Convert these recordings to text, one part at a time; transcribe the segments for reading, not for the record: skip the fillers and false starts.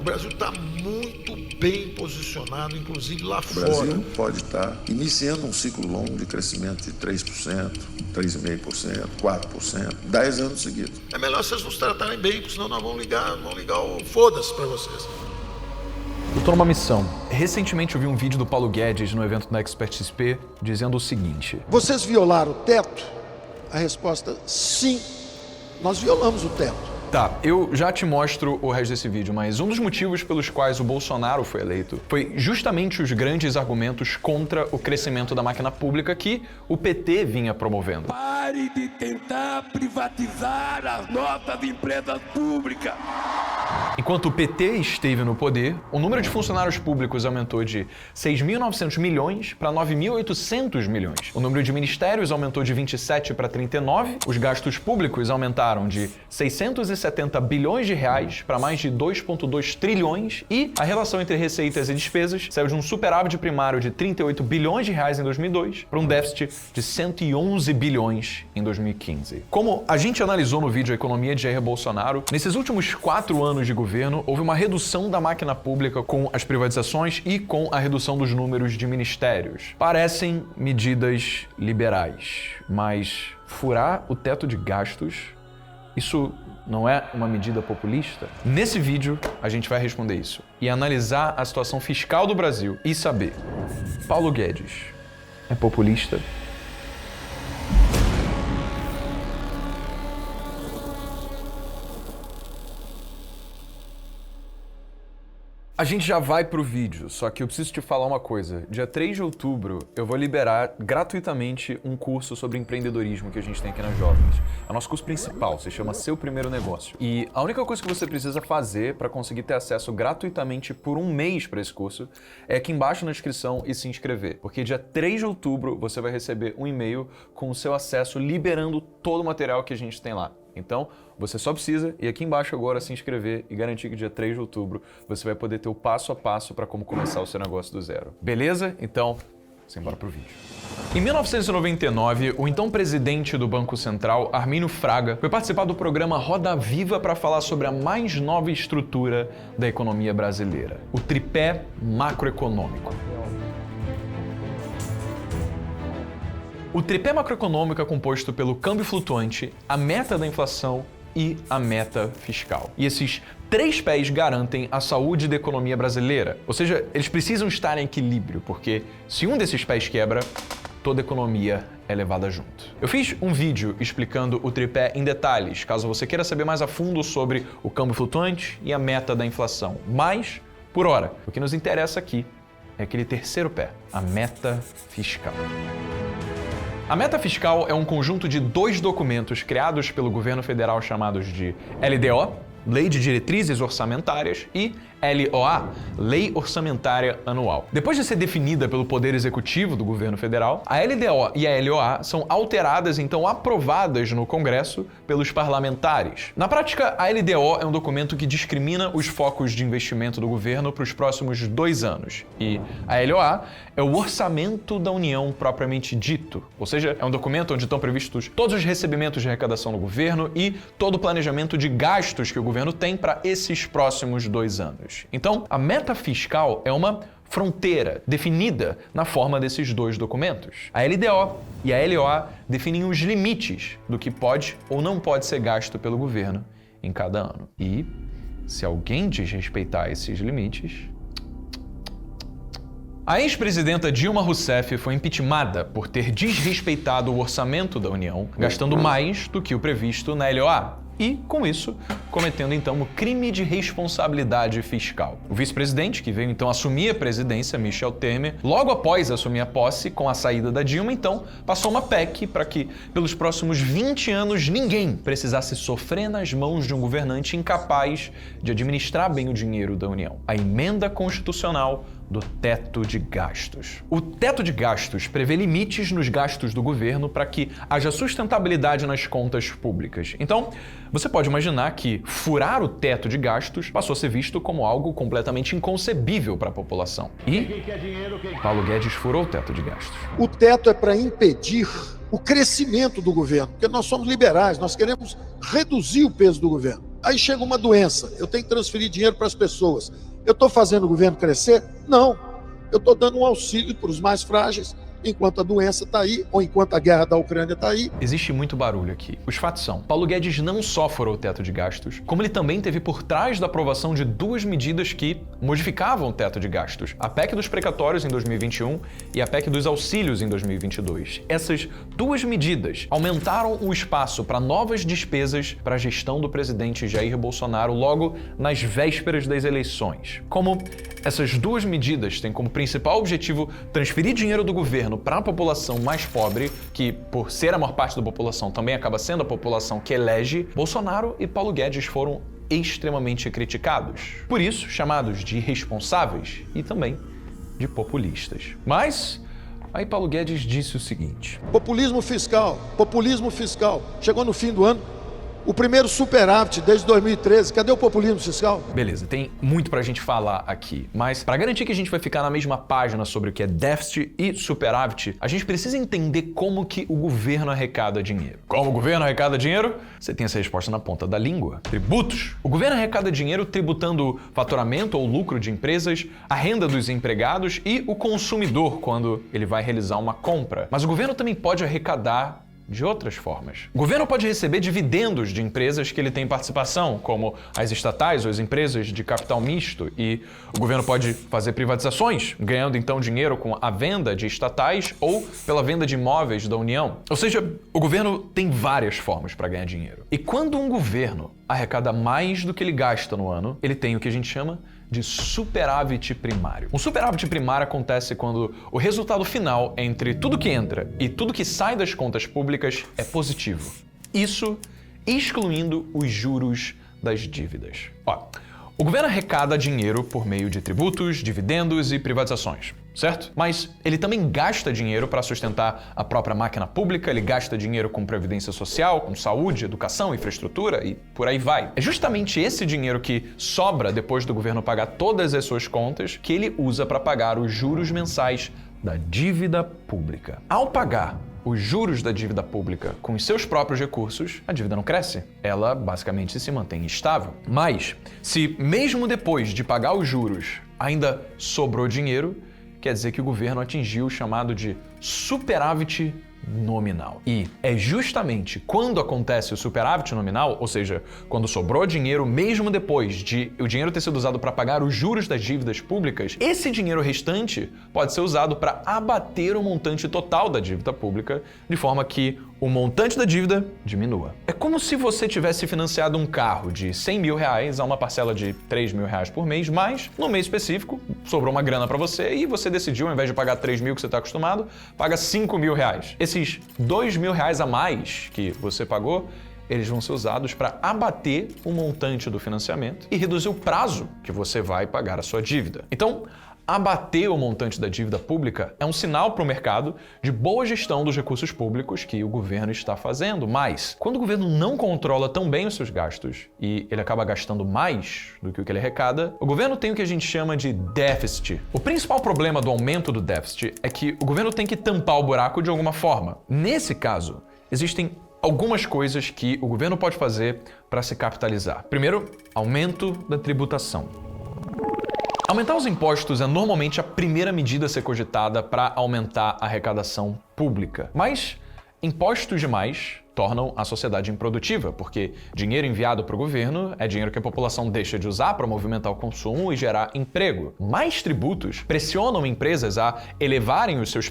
Brasil está muito bem posicionado, inclusive lá fora. O Brasil pode estar iniciando um ciclo longo de crescimento de 3%, 3,5%, 4%, 10 anos seguidos. É melhor vocês nos tratarem bem, porque senão nós vamos ligar o foda-se para vocês. Eu tô numa missão. Recentemente eu vi um vídeo do Paulo Guedes no evento da Expert XP dizendo o seguinte: vocês violaram o teto? A resposta, sim, nós violamos o teto. Tá, eu já te mostro o resto desse vídeo, mas um dos motivos pelos quais o Bolsonaro foi eleito foi justamente os grandes argumentos contra o crescimento da máquina pública que o PT vinha promovendo. Pare de tentar privatizar as nossas empresas públicas. Enquanto o PT esteve no poder, o número de funcionários públicos aumentou de 6.900 milhões para 9.800 milhões. O número de ministérios aumentou de 27 para 39, os gastos públicos aumentaram de 670 bilhões de reais para mais de 2,2 trilhões e a relação entre receitas e despesas saiu de um superávit primário de 38 bilhões de reais em 2002 para um déficit de 111 bilhões em 2015. Como a gente analisou no vídeo A Economia de Jair Bolsonaro, nesses últimos 4 anos de governo, houve uma redução da máquina pública com as privatizações e com a redução dos números de ministérios. Parecem medidas liberais, mas furar o teto de gastos, isso não é uma medida populista? Nesse vídeo, a gente vai responder isso e analisar a situação fiscal do Brasil e saber: Paulo Guedes é populista? A gente já vai pro vídeo, só que eu preciso te falar uma coisa. Dia 3 de outubro, eu vou liberar gratuitamente um curso sobre empreendedorismo que a gente tem aqui na Jovens. É o nosso curso principal, se chama Seu Primeiro Negócio. E a única coisa que você precisa fazer para conseguir ter acesso gratuitamente por um mês para esse curso é aqui embaixo na descrição e se inscrever. Porque dia 3 de outubro você vai receber um e-mail com o seu acesso liberando todo o material que a gente tem lá. Então, você só precisa ir aqui embaixo agora, se inscrever e garantir que dia 3 de outubro você vai poder ter o passo a passo para como começar o seu negócio do zero. Beleza? Então, simbora pro vídeo. Em 1999, o então presidente do Banco Central, Armínio Fraga, foi participar do programa Roda Viva para falar sobre a mais nova estrutura da economia brasileira, o tripé macroeconômico. O tripé macroeconômico é composto pelo câmbio flutuante, a meta da inflação e a meta fiscal. E esses 3 pés garantem a saúde da economia brasileira. Ou seja, eles precisam estar em equilíbrio, porque se um desses pés quebra, toda a economia é levada junto. Eu fiz um vídeo explicando o tripé em detalhes, caso você queira saber mais a fundo sobre o câmbio flutuante e a meta da inflação. Mas, por hora, o que nos interessa aqui é aquele terceiro pé, a meta fiscal. A meta fiscal é um conjunto de 2 documentos criados pelo governo federal chamados de LDO, Lei de Diretrizes Orçamentárias, e LOA, Lei Orçamentária Anual. Depois de ser definida pelo Poder Executivo do governo federal, a LDO e a LOA são alteradas e então aprovadas no Congresso pelos parlamentares. Na prática, a LDO é um documento que discrimina os focos de investimento do governo para os próximos 2 anos. E a LOA é o orçamento da União propriamente dito, ou seja, é um documento onde estão previstos todos os recebimentos de arrecadação do governo e todo o planejamento de gastos que o governo tem para esses próximos 2 anos. Então, a meta fiscal é uma fronteira definida na forma desses 2 documentos. A LDO e a LOA definem os limites do que pode ou não pode ser gasto pelo governo em cada ano. E, se alguém desrespeitar esses limites... A ex-presidenta Dilma Rousseff foi impeachmentada por ter desrespeitado o orçamento da União, gastando mais do que o previsto na LOA. E, com isso, cometendo então o crime de responsabilidade fiscal. O vice-presidente, que veio então assumir a presidência, Michel Temer, logo após assumir a posse com a saída da Dilma, então passou uma PEC para que, pelos próximos 20 anos, ninguém precisasse sofrer nas mãos de um governante incapaz de administrar bem o dinheiro da União. A emenda constitucional do teto de gastos. O teto de gastos prevê limites nos gastos do governo para que haja sustentabilidade nas contas públicas. Então, você pode imaginar que furar o teto de gastos passou a ser visto como algo completamente inconcebível para a população. E Paulo Guedes furou o teto de gastos. O teto é para impedir o crescimento do governo, porque nós somos liberais, nós queremos reduzir o peso do governo. Aí chega uma doença, eu tenho que transferir dinheiro para as pessoas. Eu estou fazendo o governo crescer? Não. Eu estou dando um auxílio para os mais frágeis, enquanto a doença está aí, ou enquanto a guerra da Ucrânia está aí. Existe muito barulho aqui. Os fatos são: Paulo Guedes não só furou o teto de gastos, como ele também teve por trás da aprovação de duas medidas que modificavam o teto de gastos: a PEC dos precatórios em 2021 e a PEC dos auxílios em 2022. Essas duas medidas aumentaram o espaço para novas despesas para a gestão do presidente Jair Bolsonaro logo nas vésperas das eleições. Como essas duas medidas têm como principal objetivo transferir dinheiro do governo para a população mais pobre, que, por ser a maior parte da população, também acaba sendo a população que elege, Bolsonaro e Paulo Guedes foram extremamente criticados. Por isso, chamados de irresponsáveis e também de populistas. Mas aí Paulo Guedes disse o seguinte: Populismo fiscal. Chegou no fim do ano, o primeiro superávit desde 2013. Cadê o populismo fiscal? Beleza, tem muito pra gente falar aqui, mas para garantir que a gente vai ficar na mesma página sobre o que é déficit e superávit, a gente precisa entender como que o governo arrecada dinheiro. Como o governo arrecada dinheiro? Você tem essa resposta na ponta da língua. Tributos. O governo arrecada dinheiro tributando faturamento ou lucro de empresas, a renda dos empregados e o consumidor quando ele vai realizar uma compra. Mas o governo também pode arrecadar de outras formas. O governo pode receber dividendos de empresas que ele tem participação, como as estatais ou as empresas de capital misto, e o governo pode fazer privatizações, ganhando então dinheiro com a venda de estatais ou pela venda de imóveis da União. Ou seja, o governo tem várias formas para ganhar dinheiro. E quando um governo arrecada mais do que ele gasta no ano, ele tem o que a gente chama de superávit primário. Um superávit primário acontece quando o resultado final entre tudo que entra e tudo que sai das contas públicas é positivo. Isso excluindo os juros das dívidas. O governo arrecada dinheiro por meio de tributos, dividendos e privatizações, certo? Mas ele também gasta dinheiro para sustentar a própria máquina pública, ele gasta dinheiro com previdência social, com saúde, educação, infraestrutura e por aí vai. É justamente esse dinheiro que sobra depois do governo pagar todas as suas contas que ele usa para pagar os juros mensais da dívida pública. Ao pagar os juros da dívida pública com os seus próprios recursos, a dívida não cresce. Ela basicamente se mantém estável. Mas, se mesmo depois de pagar os juros ainda sobrou dinheiro, quer dizer que o governo atingiu o chamado de superávit nominal. E é justamente quando acontece o superávit nominal, ou seja, quando sobrou dinheiro mesmo depois de o dinheiro ter sido usado para pagar os juros das dívidas públicas, esse dinheiro restante pode ser usado para abater o montante total da dívida pública, de forma que o montante da dívida diminua. É como se você tivesse financiado um carro de 100 mil reais a uma parcela de 3 mil reais por mês, mas no mês específico sobrou uma grana para você e você decidiu, ao invés de pagar 3 mil que você está acostumado, paga 5 mil reais. Esses 2 mil reais a mais que você pagou, eles vão ser usados para abater o montante do financiamento e reduzir o prazo que você vai pagar a sua dívida. Então, abater o montante da dívida pública é um sinal para o mercado de boa gestão dos recursos públicos que o governo está fazendo. Mas, quando o governo não controla tão bem os seus gastos e ele acaba gastando mais do que o que ele arrecada, o governo tem o que a gente chama de déficit. O principal problema do aumento do déficit é que o governo tem que tampar o buraco de alguma forma. Nesse caso, existem algumas coisas que o governo pode fazer para se capitalizar. Primeiro, aumento da tributação. Aumentar os impostos é normalmente a primeira medida a ser cogitada para aumentar a arrecadação pública. Mas impostos demais tornam a sociedade improdutiva, porque dinheiro enviado para o governo é dinheiro que a população deixa de usar para movimentar o consumo e gerar emprego. Mais tributos pressionam empresas a elevarem os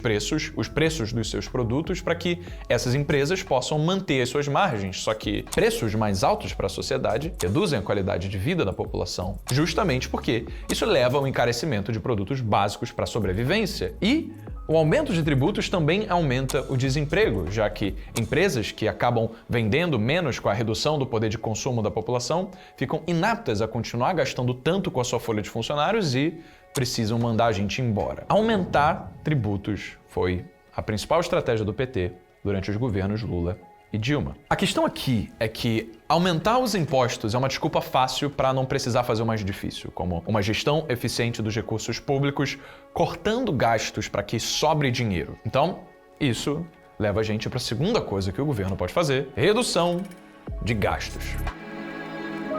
preços dos seus produtos, para que essas empresas possam manter as suas margens. Só que preços mais altos para a sociedade reduzem a qualidade de vida da população, justamente porque isso leva ao encarecimento de produtos básicos para a sobrevivência. E o aumento de tributos também aumenta o desemprego, já que empresas que acabam vendendo menos com a redução do poder de consumo da população ficam inaptas a continuar gastando tanto com a sua folha de funcionários e precisam mandar a gente embora. Aumentar tributos foi a principal estratégia do PT durante os governos Lula e Dilma. A questão aqui é que aumentar os impostos é uma desculpa fácil para não precisar fazer o mais difícil, como uma gestão eficiente dos recursos públicos, cortando gastos para que sobre dinheiro. Então, isso leva a gente para a segunda coisa que o governo pode fazer: redução de gastos.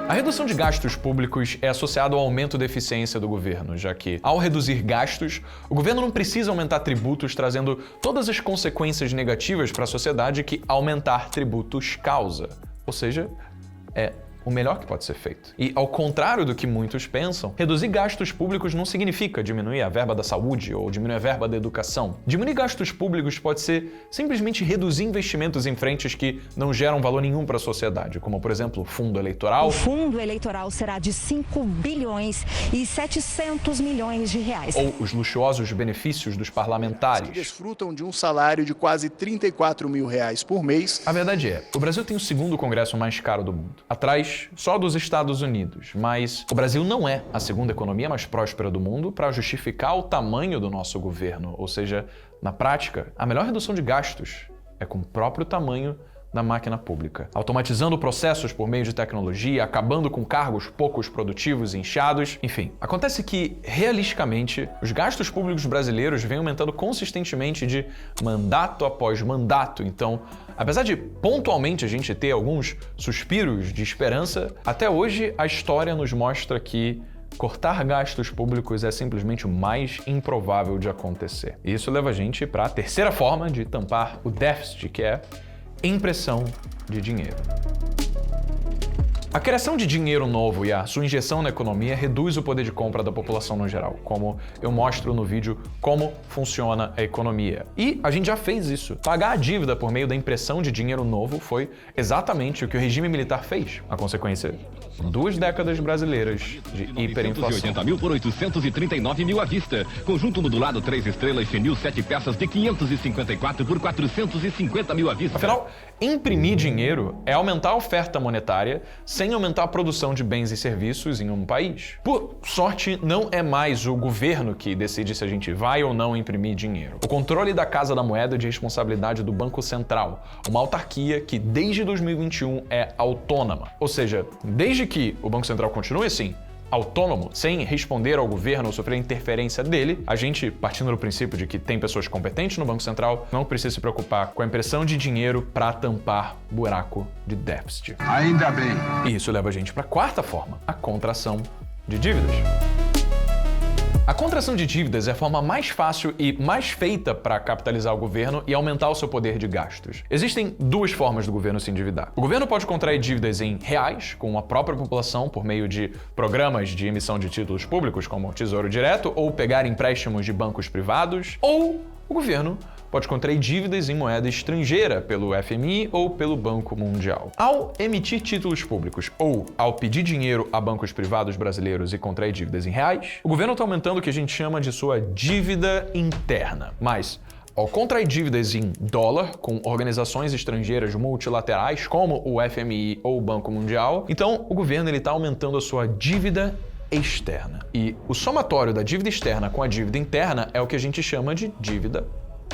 A redução de gastos públicos é associada ao aumento da eficiência do governo, já que, ao reduzir gastos, o governo não precisa aumentar tributos, trazendo todas as consequências negativas para a sociedade que aumentar tributos causa. Ou seja, é o melhor que pode ser feito. E, ao contrário do que muitos pensam, reduzir gastos públicos não significa diminuir a verba da saúde ou diminuir a verba da educação. Diminuir gastos públicos pode ser simplesmente reduzir investimentos em frentes que não geram valor nenhum para a sociedade, como, por exemplo, o fundo eleitoral. O fundo eleitoral será de 5 bilhões e 700 milhões de reais. Ou os luxuosos benefícios dos parlamentares. Que desfrutam de um salário de quase 34 mil reais por mês. A verdade é, o Brasil tem o segundo congresso mais caro do mundo. Atrás só dos Estados Unidos, mas o Brasil não é a segunda economia mais próspera do mundo para justificar o tamanho do nosso governo. Ou seja, na prática, a melhor redução de gastos é com o próprio tamanho da máquina pública, automatizando processos por meio de tecnologia, acabando com cargos poucos produtivos e inchados. Enfim, acontece que, realisticamente, os gastos públicos brasileiros vêm aumentando consistentemente de mandato após mandato. Então, apesar de pontualmente a gente ter alguns suspiros de esperança, até hoje a história nos mostra que cortar gastos públicos é simplesmente o mais improvável de acontecer. E isso leva a gente para a terceira forma de tampar o déficit, que é impressão de dinheiro. A criação de dinheiro novo e a sua injeção na economia reduz o poder de compra da população no geral, como eu mostro no vídeo Como Funciona a Economia. E a gente já fez isso. Pagar a dívida por meio da impressão de dinheiro novo foi exatamente o que o regime militar fez. A consequência, 2 décadas brasileiras de hiperinflação. 980 mil por 839 mil à vista. Conjunto modulado 3 estrelas, chenil 7 peças de 554 por 450 mil à vista. Afinal, imprimir dinheiro é aumentar a oferta monetária sem aumentar a produção de bens e serviços em um país. Por sorte, não é mais o governo que decide se a gente vai ou não imprimir dinheiro. O controle da Casa da Moeda é de responsabilidade do Banco Central, uma autarquia que desde 2021 é autônoma. Ou seja, desde que o Banco Central continue assim, autônomo, sem responder ao governo ou sofrer interferência dele, a gente, partindo do princípio de que tem pessoas competentes no Banco Central, não precisa se preocupar com a impressão de dinheiro para tampar buraco de déficit. Ainda bem. E isso leva a gente para a quarta forma, a contração de dívidas. A contração de dívidas é a forma mais fácil e mais feita para capitalizar o governo e aumentar o seu poder de gastos. Existem 2 formas do governo se endividar. O governo pode contrair dívidas em reais, com a própria população, por meio de programas de emissão de títulos públicos, como Tesouro Direto, ou pegar empréstimos de bancos privados, ou o governo pode contrair dívidas em moeda estrangeira pelo FMI ou pelo Banco Mundial. Ao emitir títulos públicos ou ao pedir dinheiro a bancos privados brasileiros e contrair dívidas em reais, o governo está aumentando o que a gente chama de sua dívida interna. Mas, ao contrair dívidas em dólar com organizações estrangeiras multilaterais como o FMI ou o Banco Mundial, então o governo está aumentando a sua dívida externa. E o somatório da dívida externa com a dívida interna é o que a gente chama de dívida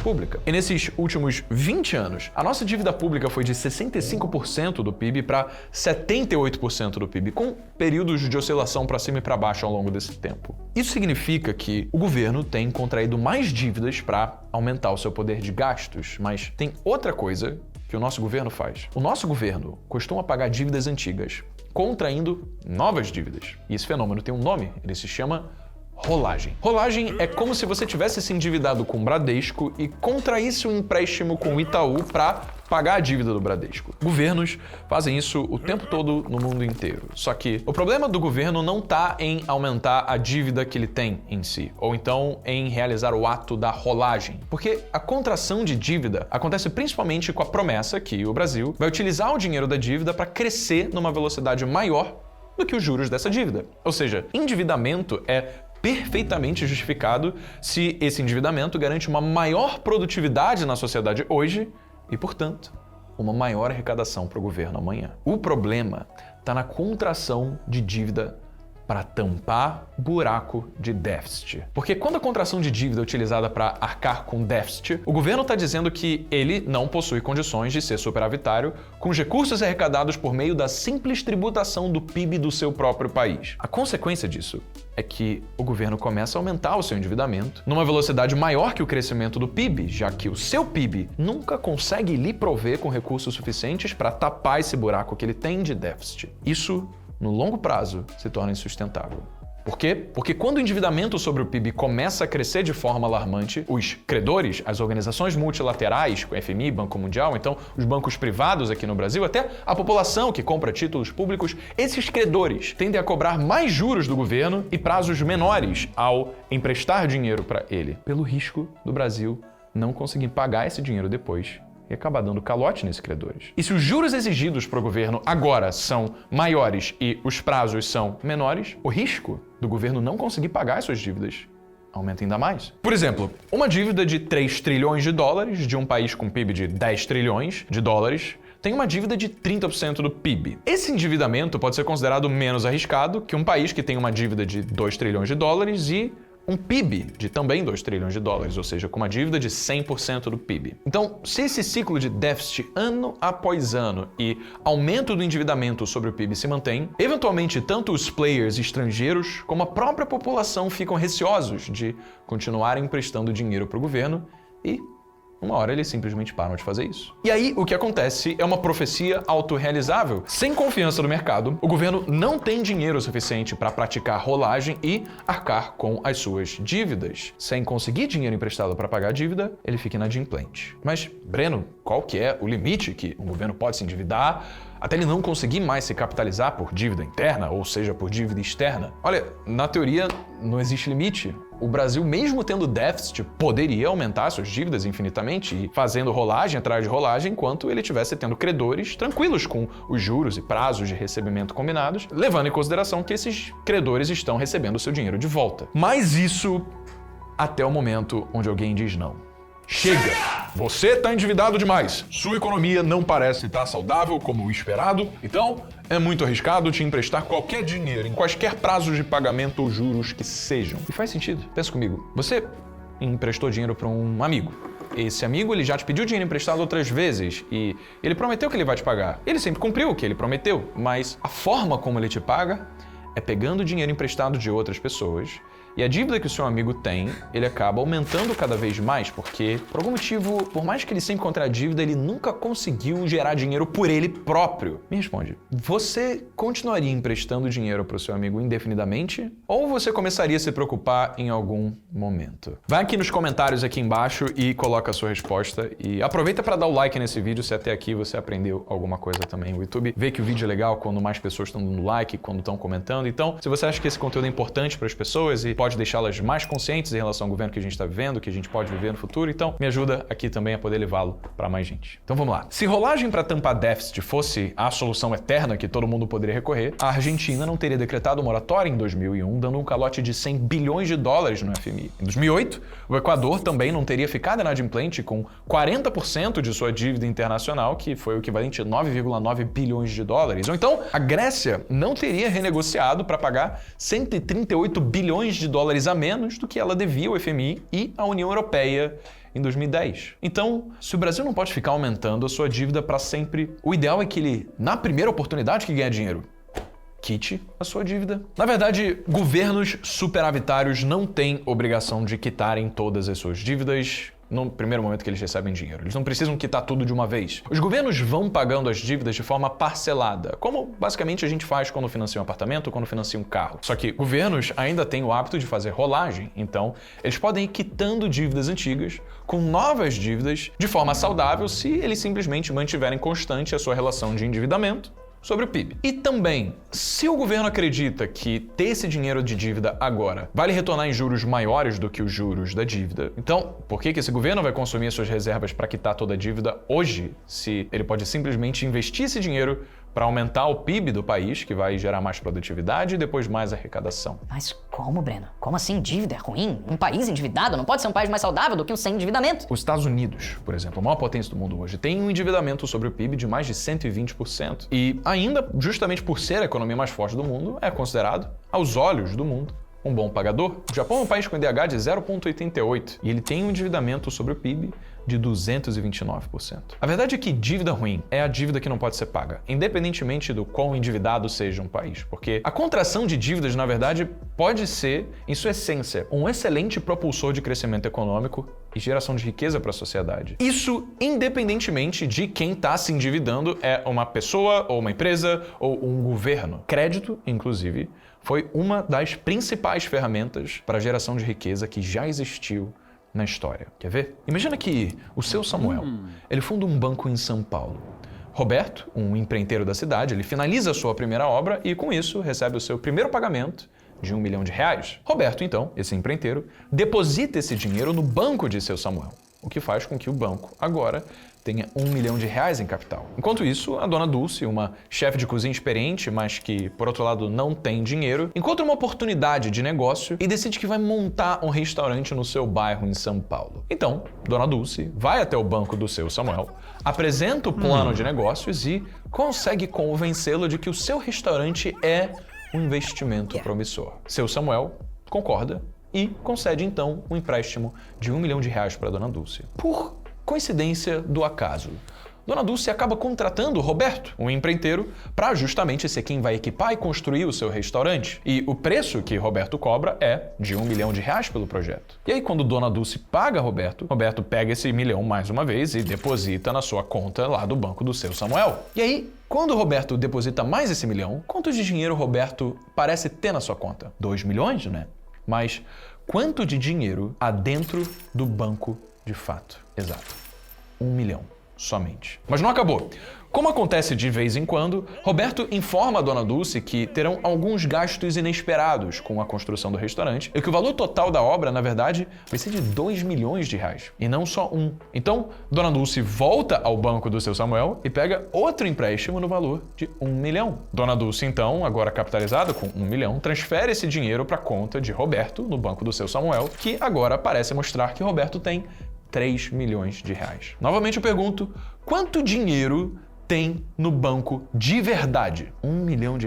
pública. E nesses últimos 20 anos, a nossa dívida pública foi de 65% do PIB para 78% do PIB, com períodos de oscilação para cima e para baixo ao longo desse tempo. Isso significa que o governo tem contraído mais dívidas para aumentar o seu poder de gastos, mas tem outra coisa que o nosso governo faz. O nosso governo costuma pagar dívidas antigas, contraindo novas dívidas. E esse fenômeno tem um nome, ele se chama rolagem. Rolagem é como se você tivesse se endividado com o Bradesco e contraísse um empréstimo com o Itaú para pagar a dívida do Bradesco. Governos fazem isso o tempo todo no mundo inteiro. Só que o problema do governo não está em aumentar a dívida que ele tem em si, ou então em realizar o ato da rolagem. Porque a contração de dívida acontece principalmente com a promessa que o Brasil vai utilizar o dinheiro da dívida para crescer numa velocidade maior do que os juros dessa dívida. Ou seja, endividamento é perfeitamente justificado se esse endividamento garante uma maior produtividade na sociedade hoje e, portanto, uma maior arrecadação para o governo amanhã. O problema está na contração de dívida para tampar buraco de déficit. Porque quando a contração de dívida é utilizada para arcar com déficit, o governo está dizendo que ele não possui condições de ser superavitário com os recursos arrecadados por meio da simples tributação do PIB do seu próprio país. A consequência disso é que o governo começa a aumentar o seu endividamento numa velocidade maior que o crescimento do PIB, já que o seu PIB nunca consegue lhe prover com recursos suficientes para tapar esse buraco que ele tem de déficit. Isso no longo prazo, se torna insustentável. Por quê? Porque quando o endividamento sobre o PIB começa a crescer de forma alarmante, os credores, as organizações multilaterais, o FMI, Banco Mundial, então os bancos privados aqui no Brasil, até a população que compra títulos públicos, esses credores tendem a cobrar mais juros do governo e prazos menores ao emprestar dinheiro para ele, pelo risco do Brasil não conseguir pagar esse dinheiro depois e acabar dando calote nesses credores. E se os juros exigidos para o governo agora são maiores e os prazos são menores, o risco do governo não conseguir pagar as suas dívidas aumenta ainda mais. Por exemplo, uma dívida de 3 trilhões de dólares de um país com PIB de 10 trilhões de dólares tem uma dívida de 30% do PIB. Esse endividamento pode ser considerado menos arriscado que um país que tem uma dívida de 2 trilhões de dólares e um PIB de também 2 trilhões de dólares, ou seja, com uma dívida de 100% do PIB. Então, se esse ciclo de déficit ano após ano e aumento do endividamento sobre o PIB se mantém, eventualmente tanto os players estrangeiros como a própria população ficam receosos de continuarem emprestando dinheiro para o governo e uma hora eles simplesmente param de fazer isso. E aí, o que acontece é uma profecia autorrealizável. Sem confiança no mercado, o governo não tem dinheiro suficiente para praticar rolagem e arcar com as suas dívidas. Sem conseguir dinheiro emprestado para pagar a dívida, ele fica inadimplente. Mas, Breno, qual que é o limite que um governo pode se endividar até ele não conseguir mais se capitalizar por dívida interna, ou seja, por dívida externa? Olha, na teoria, não existe limite. O Brasil, mesmo tendo déficit, poderia aumentar suas dívidas infinitamente e fazendo rolagem atrás de rolagem enquanto ele estivesse tendo credores tranquilos com os juros e prazos de recebimento combinados, levando em consideração que esses credores estão recebendo o seu dinheiro de volta. Mas isso até o momento onde alguém diz não. Chega! Você está endividado demais. Sua economia não parece estar saudável como o esperado, então é muito arriscado te emprestar qualquer dinheiro em quaisquer prazos de pagamento ou juros que sejam. E faz sentido. Pensa comigo. Você emprestou dinheiro para um amigo. Esse amigo ele já te pediu dinheiro emprestado outras vezes e ele prometeu que ele vai te pagar. Ele sempre cumpriu o que ele prometeu, mas a forma como ele te paga é pegando dinheiro emprestado de outras pessoas. E a dívida que o seu amigo tem, ele acaba aumentando cada vez mais, porque, por algum motivo, por mais que ele sempre encontre a dívida, ele nunca conseguiu gerar dinheiro por ele próprio. Me responde, você continuaria emprestando dinheiro para o seu amigo indefinidamente? Ou você começaria a se preocupar em algum momento? Vai aqui nos comentários aqui embaixo e coloca a sua resposta. E aproveita para dar o like nesse vídeo se até aqui você aprendeu alguma coisa também. O YouTube vê que o vídeo é legal quando mais pessoas estão dando like, quando estão comentando. Então, se você acha que esse conteúdo é importante para as pessoas e pode deixá-las mais conscientes em relação ao governo que a gente está vivendo, que a gente pode viver no futuro, então me ajuda aqui também a poder levá-lo para mais gente. Então vamos lá. Se rolagem para tampar déficit fosse a solução eterna que todo mundo poderia recorrer, a Argentina não teria decretado moratória em 2001, dando um calote de 100 bilhões de dólares no FMI. Em 2008, o Equador também não teria ficado inadimplente com 40% de sua dívida internacional, que foi o equivalente a 9,9 bilhões de dólares. Ou então, a Grécia não teria renegociado para pagar 138 bilhões de dólares a menos do que ela devia ao FMI e à União Europeia em 2010. Então, se o Brasil não pode ficar aumentando a sua dívida para sempre, o ideal é que ele, na primeira oportunidade que ganhar dinheiro, quite a sua dívida. Na verdade, governos superavitários não têm obrigação de quitarem todas as suas dívidas no primeiro momento que eles recebem dinheiro. Eles não precisam quitar tudo de uma vez. Os governos vão pagando as dívidas de forma parcelada, como basicamente a gente faz quando financia um apartamento ou quando financia um carro. Só que governos ainda têm o hábito de fazer rolagem, então eles podem ir quitando dívidas antigas com novas dívidas de forma saudável se eles simplesmente mantiverem constante a sua relação de endividamento sobre o PIB. E também, se o governo acredita que ter esse dinheiro de dívida agora vai lhe retornar em juros maiores do que os juros da dívida, então por que esse governo vai consumir as suas reservas para quitar toda a dívida hoje, se ele pode simplesmente investir esse dinheiro para aumentar o PIB do país, que vai gerar mais produtividade e depois mais arrecadação? Mas como, Breno? Como assim dívida é ruim? Um país endividado não pode ser um país mais saudável do que um sem endividamento? Os Estados Unidos, por exemplo, a maior potência do mundo hoje, tem um endividamento sobre o PIB de mais de 120%. E ainda, justamente por ser a economia mais forte do mundo, é considerado, aos olhos do mundo, um bom pagador. O Japão é um país com IDH de 0,88 e ele tem um endividamento sobre o PIB de 229%. A verdade é que dívida ruim é a dívida que não pode ser paga, independentemente do quão endividado seja um país, porque a contração de dívidas, na verdade, pode ser, em sua essência, um excelente propulsor de crescimento econômico e geração de riqueza para a sociedade. Isso independentemente de quem está se endividando é uma pessoa, ou uma empresa, ou um governo. Crédito, inclusive, foi uma das principais ferramentas para a geração de riqueza que já existiu na história. Quer ver? Imagina que o seu Samuel, ele funda um banco em São Paulo. Roberto, um empreiteiro da cidade, ele finaliza a sua primeira obra e, com isso, recebe o seu primeiro pagamento de R$1 milhão. Roberto, então, esse empreiteiro, deposita esse dinheiro no banco de seu Samuel, o que faz com que o banco, agora, tenha R$1 milhão em capital. Enquanto isso, a dona Dulce, uma chefe de cozinha experiente, mas que, por outro lado, não tem dinheiro, encontra uma oportunidade de negócio e decide que vai montar um restaurante no seu bairro em São Paulo. Então, dona Dulce vai até o banco do seu Samuel, apresenta o plano de negócios e consegue convencê-lo de que o seu restaurante é um investimento promissor. Seu Samuel concorda e concede, então, um empréstimo de R$1 milhão para dona Dulce. Por coincidência do acaso, dona Dulce acaba contratando Roberto, um empreiteiro, para justamente ser quem vai equipar e construir o seu restaurante. E o preço que Roberto cobra é de R$1 milhão pelo projeto. E aí, quando dona Dulce paga Roberto pega esse milhão mais uma vez e deposita na sua conta lá do banco do seu Samuel. E aí, quando Roberto deposita mais esse milhão, quanto de dinheiro Roberto parece ter na sua conta? 2 milhões, né? Mas quanto de dinheiro há dentro do banco de fato? Exato. 1 milhão. Somente. Mas não acabou. Como acontece de vez em quando, Roberto informa a dona Dulce que terão alguns gastos inesperados com a construção do restaurante e que o valor total da obra, na verdade, vai ser de R$2 milhões, e não só um. Então, dona Dulce volta ao banco do seu Samuel e pega outro empréstimo no valor de R$1 milhão. Dona Dulce, então, agora capitalizada com R$1 milhão, transfere esse dinheiro para a conta de Roberto no banco do seu Samuel, que agora parece mostrar que Roberto tem R$3 milhões. Novamente eu pergunto, quanto dinheiro tem no banco de verdade? R$1 milhão.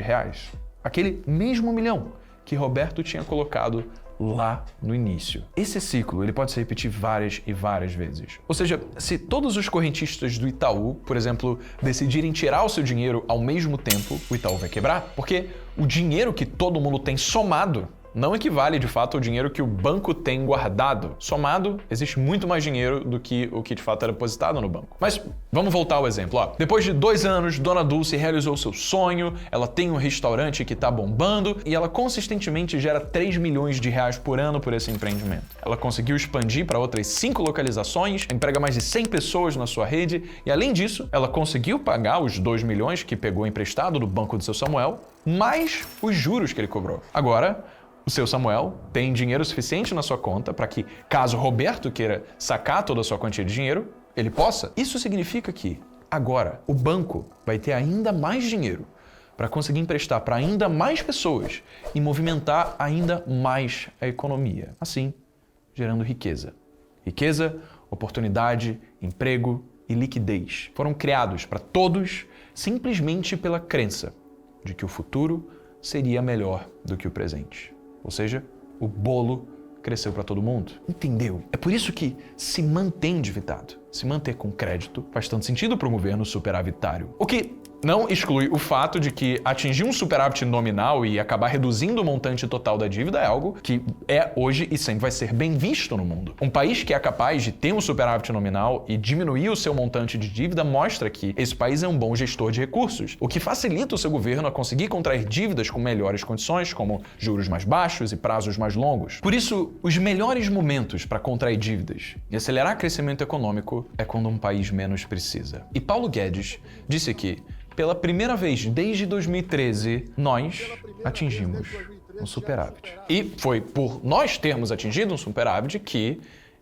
Aquele mesmo milhão que Roberto tinha colocado lá no início. Esse ciclo ele pode se repetir várias e várias vezes. Ou seja, se todos os correntistas do Itaú, por exemplo, decidirem tirar o seu dinheiro ao mesmo tempo, o Itaú vai quebrar, porque o dinheiro que todo mundo tem somado não equivale, de fato, ao dinheiro que o banco tem guardado. Somado, existe muito mais dinheiro do que o que, de fato, é depositado no banco. Mas vamos voltar ao exemplo. Depois de 2 anos, dona Dulce realizou seu sonho, ela tem um restaurante que está bombando e ela consistentemente gera R$3 milhões por ano por esse empreendimento. Ela conseguiu expandir para outras 5 localizações, emprega mais de 100 pessoas na sua rede e, além disso, ela conseguiu pagar os 2 milhões que pegou emprestado do banco do seu Samuel, mais os juros que ele cobrou. Agora, o seu Samuel tem dinheiro suficiente na sua conta para que, caso Roberto queira sacar toda a sua quantia de dinheiro, ele possa. Isso significa que, agora, o banco vai ter ainda mais dinheiro para conseguir emprestar para ainda mais pessoas e movimentar ainda mais a economia. Assim, gerando riqueza. Riqueza, oportunidade, emprego e liquidez foram criados para todos simplesmente pela crença de que o futuro seria melhor do que o presente. Ou seja, o bolo cresceu para todo mundo. Entendeu? É por isso que se manter endividado, se manter com crédito, faz tanto sentido para um governo superavitário. O que não exclui o fato de que atingir um superávit nominal e acabar reduzindo o montante total da dívida é algo que é hoje e sempre vai ser bem visto no mundo. Um país que é capaz de ter um superávit nominal e diminuir o seu montante de dívida mostra que esse país é um bom gestor de recursos, o que facilita o seu governo a conseguir contrair dívidas com melhores condições, como juros mais baixos e prazos mais longos. Por isso, os melhores momentos para contrair dívidas e acelerar crescimento econômico é quando um país menos precisa. E Paulo Guedes disse que, pela primeira vez desde 2013, nós atingimos um superávit. E foi por nós termos atingido um superávit que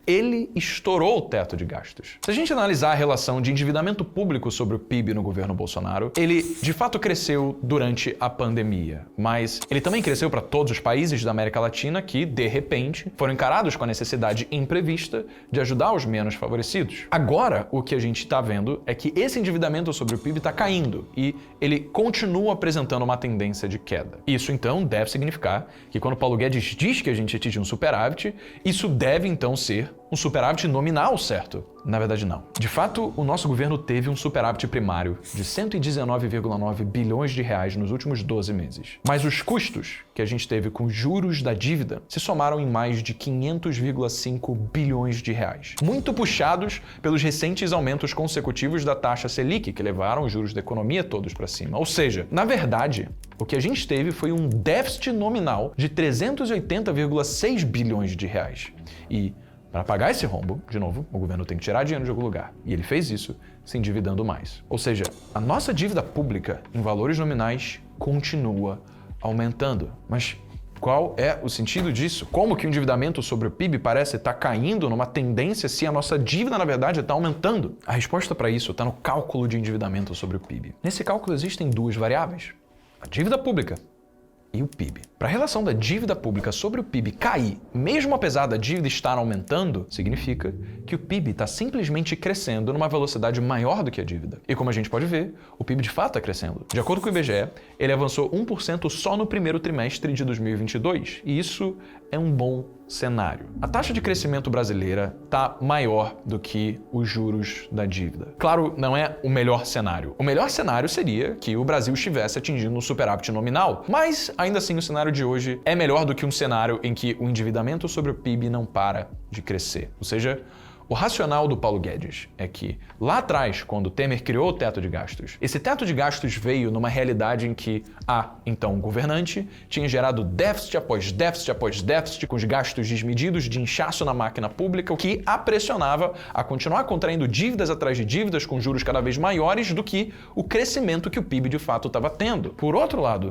ele estourou o teto de gastos. Se a gente analisar a relação de endividamento público sobre o PIB no governo Bolsonaro, ele de fato cresceu durante a pandemia, mas ele também cresceu para todos os países da América Latina que, de repente, foram encarados com a necessidade imprevista de ajudar os menos favorecidos. Agora, o que a gente está vendo é que esse endividamento sobre o PIB está caindo e ele continua apresentando uma tendência de queda. Isso, então, deve significar que quando Paulo Guedes diz que a gente atinge um superávit, isso deve, então, ser um superávit nominal, certo? Na verdade, não. De fato, o nosso governo teve um superávit primário de 119,9 bilhões de reais nos últimos 12 meses. Mas os custos que a gente teve com juros da dívida se somaram em mais de 500,5 bilhões de reais. Muito puxados pelos recentes aumentos consecutivos da taxa Selic, que levaram os juros da economia todos para cima. Ou seja, na verdade, o que a gente teve foi um déficit nominal de 380,6 bilhões de reais. E para pagar esse rombo, de novo, o governo tem que tirar dinheiro de algum lugar. E ele fez isso se endividando mais. Ou seja, a nossa dívida pública em valores nominais continua aumentando. Mas qual é o sentido disso? Como que o endividamento sobre o PIB parece estar caindo numa tendência se a nossa dívida, na verdade, está aumentando? A resposta para isso está no cálculo de endividamento sobre o PIB. Nesse cálculo existem duas variáveis: a dívida pública e o PIB. Para a relação da dívida pública sobre o PIB cair, mesmo apesar da dívida estar aumentando, significa que o PIB está simplesmente crescendo numa velocidade maior do que a dívida. E como a gente pode ver, o PIB de fato está crescendo. De acordo com o IBGE, ele avançou 1% só no primeiro trimestre de 2022, e isso é um bom cenário. A taxa de crescimento brasileira está maior do que os juros da dívida. Claro, não é o melhor cenário. O melhor cenário seria que o Brasil estivesse atingindo um superávit nominal, mas ainda assim o cenário de hoje é melhor do que um cenário em que o endividamento sobre o PIB não para de crescer. Ou seja, o racional do Paulo Guedes é que, lá atrás, quando o Temer criou o teto de gastos, esse teto de gastos veio numa realidade em que então, governante tinha gerado déficit após déficit após déficit, com os gastos desmedidos de inchaço na máquina pública, o que a pressionava a continuar contraindo dívidas atrás de dívidas com juros cada vez maiores do que o crescimento que o PIB de fato estava tendo. Por outro lado,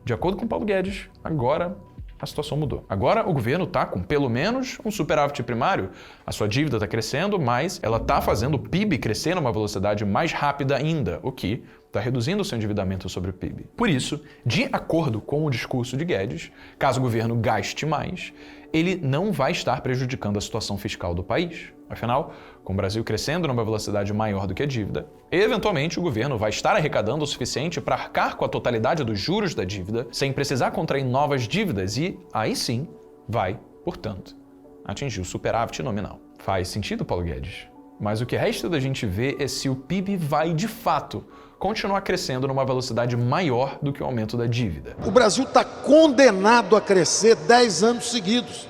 de acordo com Paulo Guedes, agora a situação mudou. Agora o governo está com pelo menos um superávit primário. A sua dívida está crescendo, mas ela está fazendo o PIB crescer numa velocidade mais rápida ainda, o que está reduzindo o seu endividamento sobre o PIB. Por isso, de acordo com o discurso de Guedes, caso o governo gaste mais, ele não vai estar prejudicando a situação fiscal do país. Afinal, com o Brasil crescendo numa velocidade maior do que a dívida, eventualmente o governo vai estar arrecadando o suficiente para arcar com a totalidade dos juros da dívida, sem precisar contrair novas dívidas e, aí sim, vai, portanto, atingir o superávit nominal. Faz sentido, Paulo Guedes? Mas o que resta da gente ver é se o PIB vai, de fato, continuar crescendo numa velocidade maior do que o aumento da dívida. O Brasil está condenado a crescer 10 anos seguidos.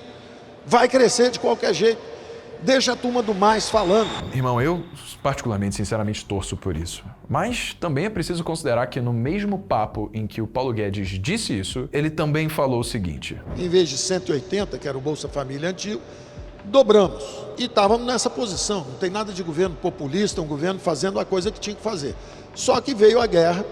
Vai crescer de qualquer jeito. Deixa a turma do mais falando. Irmão, eu particularmente, sinceramente, torço por isso. Mas também é preciso considerar que no mesmo papo em que o Paulo Guedes disse isso, ele também falou o seguinte: em vez de 180, que era o Bolsa Família antigo, dobramos. E estávamos nessa posição. Não tem nada de governo populista, um governo fazendo a coisa que tinha que fazer. Só que veio a guerra,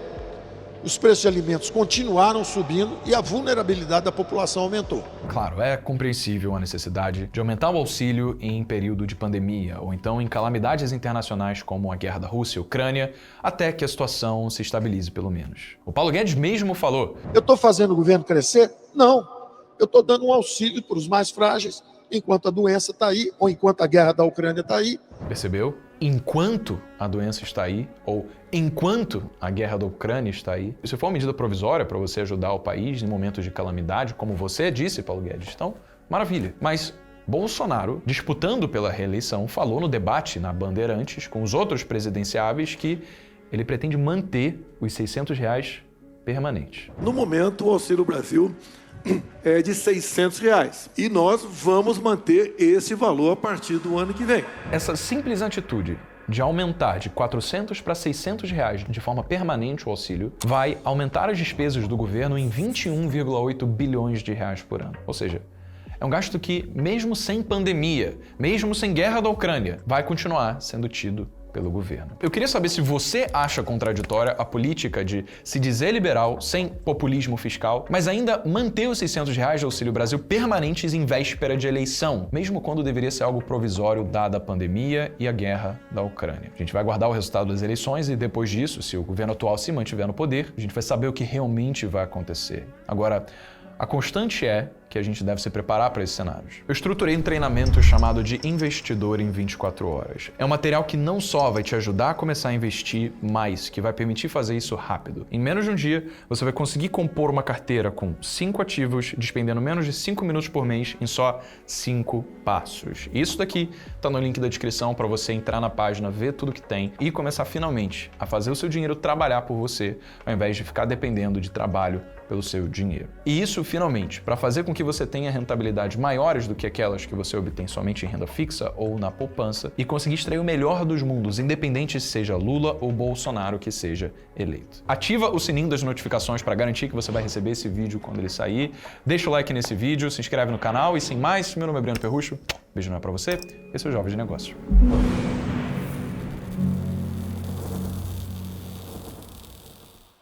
os preços de alimentos continuaram subindo e a vulnerabilidade da população aumentou. Claro, é compreensível a necessidade de aumentar o auxílio em período de pandemia ou então em calamidades internacionais como a guerra da Rússia e Ucrânia, até que a situação se estabilize pelo menos. O Paulo Guedes mesmo falou: eu estou fazendo o governo crescer? Não. Eu estou dando um auxílio para os mais frágeis enquanto a doença está aí ou enquanto a guerra da Ucrânia está aí. Percebeu? Enquanto a doença está aí, ou enquanto a guerra da Ucrânia está aí. Isso foi uma medida provisória para você ajudar o país em momentos de calamidade, como você disse, Paulo Guedes. Então, maravilha. Mas Bolsonaro, disputando pela reeleição, falou no debate na Bandeirantes com os outros presidenciáveis que ele pretende manter os R$600 permanentes. No momento, o Auxílio Brasil é de R$600 e nós vamos manter esse valor a partir do ano que vem. Essa simples atitude de aumentar de R$400 para R$600 de forma permanente o auxílio vai aumentar as despesas do governo em 21,8 bilhões de reais por ano. Ou seja, é um gasto que, mesmo sem pandemia, mesmo sem guerra da Ucrânia, vai continuar sendo tido pelo governo. Eu queria saber se você acha contraditória a política de se dizer liberal sem populismo fiscal, mas ainda manter os R$600 de Auxílio Brasil permanentes em véspera de eleição, mesmo quando deveria ser algo provisório dada a pandemia e a guerra da Ucrânia. A gente vai aguardar o resultado das eleições e depois disso, se o governo atual se mantiver no poder, a gente vai saber o que realmente vai acontecer. Agora, A constante é que a gente deve se preparar para esses cenários. Eu estruturei um treinamento chamado de Investidor em 24 Horas. É um material que não só vai te ajudar a começar a investir, mas que vai permitir fazer isso rápido. Em menos de um dia, você vai conseguir compor uma carteira com 5 ativos, despendendo menos de 5 minutos por mês em só 5 passos. Isso daqui tá no link da descrição para você entrar na página, ver tudo que tem e começar finalmente a fazer o seu dinheiro trabalhar por você, ao invés de ficar dependendo de trabalho pelo seu dinheiro. E isso, finalmente, para fazer com que você tenha rentabilidades maiores do que aquelas que você obtém somente em renda fixa ou na poupança e conseguir extrair o melhor dos mundos, independente se seja Lula ou Bolsonaro que seja eleito. Ativa o sininho das notificações para garantir que você vai receber esse vídeo quando ele sair. Deixa o like nesse vídeo, se inscreve no canal e sem mais, meu nome é Breno Ferruccio. Beijo não é para você, esse é o Jovem de Negócios.